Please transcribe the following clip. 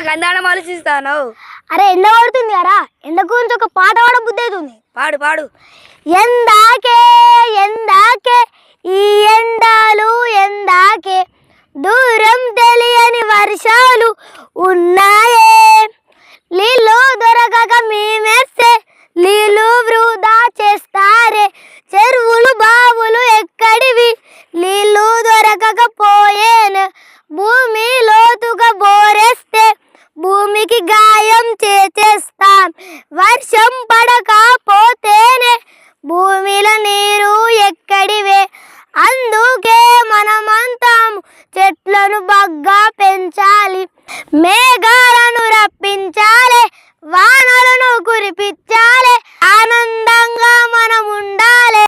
గంధానం ఆలోచిస్తాను. అరే ఎండ పడుతుంది కదా, ఎండ గురించి ఒక పాట కూడా బుద్ధి అవుతుంది. పాడు పాడు. ఎందాకే ఎందాకే ఈ ఎండాలు ఎందాకే, దూరం తెలియని వర్షాలు ఉన్నాయే, నీళ్ళు దొరకక మేమేస్తే నీళ్ళు వృధా చేస్తారే, చెరువులు బావులు ఎక్కడివి నీళ్ళు దొరకకపోయేను, భూమి లోతుగా బోరేస్తే భూమికి గాయం చేస్తాం, వర్షం పడకపోతేనే భూమిలో నీరు ఎక్కడివే, అందుకే మనమంతా చెట్లను బాగా పెంచాలి, మేఘాలను రప్పించాలి, వానలు